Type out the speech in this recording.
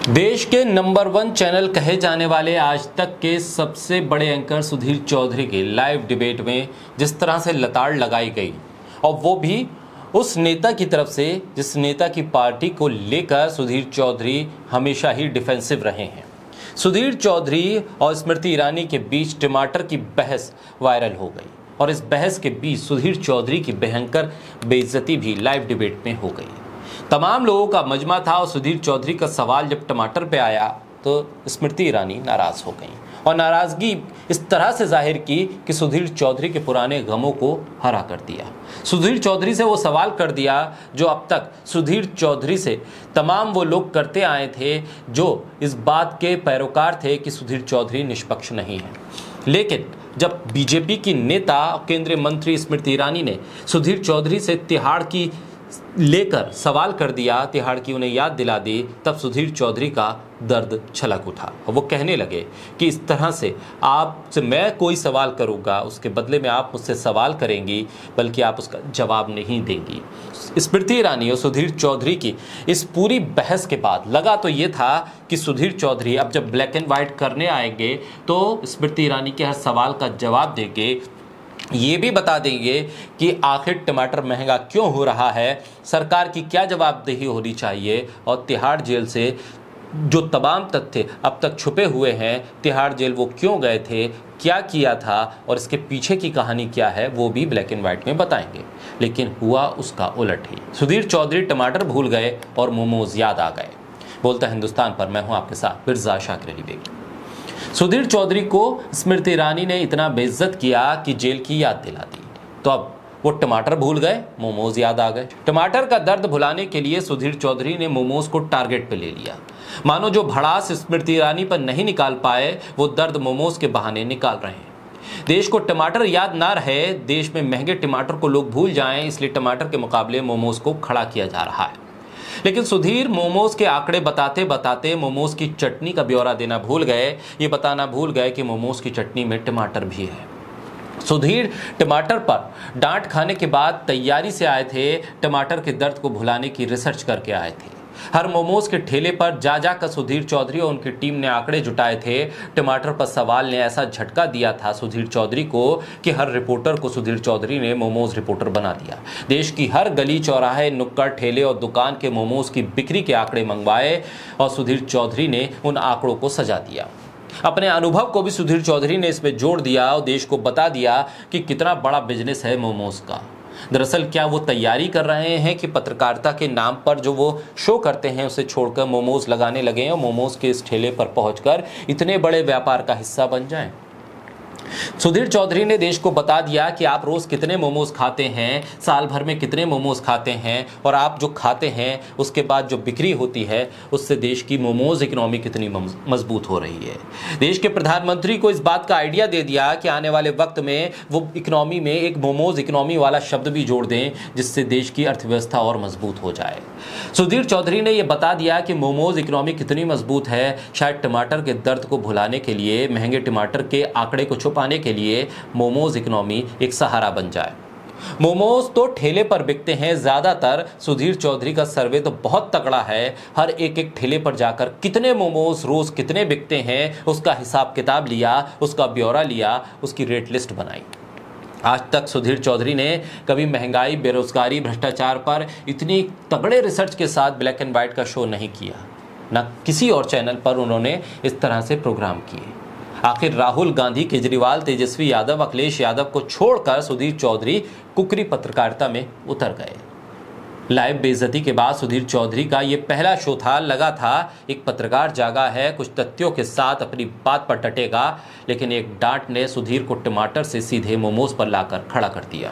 देश के number 1 channel कहे जाने वाले आज तक के सबसे बड़े एंकर सुधीर चौधरी के लाइव डिबेट में जिस तरह से लताड़ लगाई गई, और वो भी उस नेता की तरफ से जिस नेता की पार्टी को लेकर सुधीर चौधरी हमेशा ही डिफेंसिव रहे हैं। सुधीर चौधरी और स्मृति ईरानी के बीच टमाटर की बहस वायरल हो गई, और इस बहस के बीच सुधीर चौधरी की भयंकर बेइज्जती भी लाइव डिबेट में हो गई। तमाम लोगों का मजमा था, और सुधीर चौधरी का सवाल जब टमाटर पे आया तो स्मृति ईरानी नाराज हो गई, और नाराजगी इस तरह से जाहिर की कि सुधीर चौधरी के पुराने गमों को हरा कर दिया। सुधीर चौधरी से वो सवाल कर दिया जो अब तक सुधीर चौधरी से तमाम वो लोग करते आए थे जो इस बात के पैरोकार थे कि सुधीर चौधरी निष्पक्ष नहीं है। लेकिन जब बीजेपी की नेता केंद्रीय मंत्री स्मृति ईरानी ने सुधीर चौधरी से तिहाड़ की लेकर सवाल कर दिया, तिहाड़ की उन्हें याद दिला दी, तब सुधीर चौधरी का दर्द छलक उठा और वो कहने लगे कि इस तरह से आपसे मैं कोई सवाल करूंगा, उसके बदले में आप मुझसे सवाल करेंगी, बल्कि आप उसका जवाब नहीं देंगी। स्मृति ईरानी और सुधीर चौधरी की इस पूरी बहस के बाद लगा तो ये था कि सुधीर चौधरी अब जब ब्लैक एंड व्हाइट करने आएंगे तो स्मृति ईरानी के हर सवाल का जवाब देंगे, ये भी बता देंगे कि आखिर टमाटर महंगा क्यों हो रहा है, सरकार की क्या जवाबदेही होनी चाहिए, और तिहाड़ जेल से जो तमाम तथ्य अब तक छुपे हुए हैं, तिहाड़ जेल वो क्यों गए थे, क्या किया था और इसके पीछे की कहानी क्या है, वो भी ब्लैक एंड व्हाइट में बताएंगे। लेकिन हुआ उसका उलट ही। सुधीर चौधरी टमाटर भूल गए और मोमोज याद आ गए। बोलता हिंदुस्तान पर मैं हूं आपके साथ मिर्जा शाकिर अली बेग। सुधीर चौधरी को स्मृति ईरानी ने इतना बेइज्जत किया कि जेल की याद दिला दी, तो अब वो टमाटर भूल गए, मोमोज याद आ गए। टमाटर का दर्द भुलाने के लिए सुधीर चौधरी ने मोमोज को टारगेट पे ले लिया। मानो जो भड़ास स्मृति ईरानी पर नहीं निकाल पाए, वो दर्द मोमोज के बहाने निकाल रहे हैं। देश को टमाटर याद ना रहे, देश में महंगे टमाटर को लोग भूल जाएं, इसलिए टमाटर के मुकाबले मोमोज को खड़ा किया जा रहा है। लेकिन सुधीर मोमोज के आंकड़े बताते बताते मोमोज की चटनी का ब्यौरा देना भूल गए। ये बताना भूल गए कि मोमोज की चटनी में टमाटर भी है। सुधीर टमाटर पर डांट खाने के बाद तैयारी से आए थे, टमाटर के दर्द को भुलाने की रिसर्च करके आए थे। हर मोमोज के ठेले पर जा जाकर सुधीर चौधरी और उनकी टीम ने आंकड़े जुटाए थे। टमाटर पर सवाल ने ऐसा झटका दिया था सुधीर चौधरी को कि हर रिपोर्टर को सुधीर चौधरी ने मोमोज रिपोर्टर बना दिया। देश की हर गली चौराहे, नुक्कड़, ठेले और दुकान के मोमोज की बिक्री के आंकड़े मंगवाए, और सुधीर चौधरी ने उन आंकड़ों को सजा दिया। अपने अनुभव को भी सुधीर चौधरी ने इसमें जोड़ दिया और देश को बता दिया कि कितना बड़ा बिजनेस है मोमोज का। दरअसल क्या वो तैयारी कर रहे हैं कि पत्रकारिता के नाम पर जो वो शो करते हैं उसे छोड़कर मोमोज लगाने लगे और मोमोज के इस ठेले पर पहुंचकर इतने बड़े व्यापार का हिस्सा बन जाएं? सुधीर चौधरी ने देश को बता दिया कि आप रोज कितने मोमोज खाते हैं, साल भर में कितने मोमोज खाते हैं, और आप जो खाते हैं उसके बाद जो बिक्री होती है उससे देश की मोमोज इकोनॉमी कितनी मजबूत हो रही है। देश के प्रधानमंत्री को इस बात का आइडिया दे दिया कि आने वाले वक्त में वो इकोनॉमी में एक मोमोज इकोनॉमी वाला शब्द भी जोड़ दें, जिससे देश की अर्थव्यवस्था और मजबूत हो जाए। सुधीर चौधरी ने यह बता दिया कि मोमोज इकोनॉमी कितनी मजबूत है, शायद टमाटर के दर्द को भुलाने के लिए, महंगे टमाटर के आंकड़े को छुपाने के लिए मोमोज इकोनॉमी एक सहारा बन जाए। मोमोज तो ठेले पर बिकते हैं ज्यादातर। सुधीर चौधरी का सर्वे तो बहुत तगड़ा है। हर एक ठेले पर जाकर कितने मोमोज रोज कितने बिकते हैं उसका हिसाब किताब लिया, उसका ब्यौरा लिया, उसकी रेट लिस्ट बनाई। आज तक सुधीर चौधरी ने कभी महंगाई, बेरोजगारी, भ्रष्टाचार पर इतनी तगड़े रिसर्च के साथ ब्लैक एंड व्हाइट का शो नहीं किया। ना किसी और चैनल पर उन्होंने इस तरह से प्रोग्राम किए। आखिर राहुल गांधी, केजरीवाल, तेजस्वी यादव, अखिलेश यादव को छोड़कर सुधीर चौधरी कुकरी पत्रकारिता में उतर गए। लाइव बेइज्जती के बाद सुधीर चौधरी का ये पहला शो था। लगा था एक पत्रकार जागा है, कुछ तथ्यों के साथ अपनी बात पर डटेगा, लेकिन एक डांट ने सुधीर को टमाटर से सीधे मोमोज पर लाकर खड़ा कर दिया।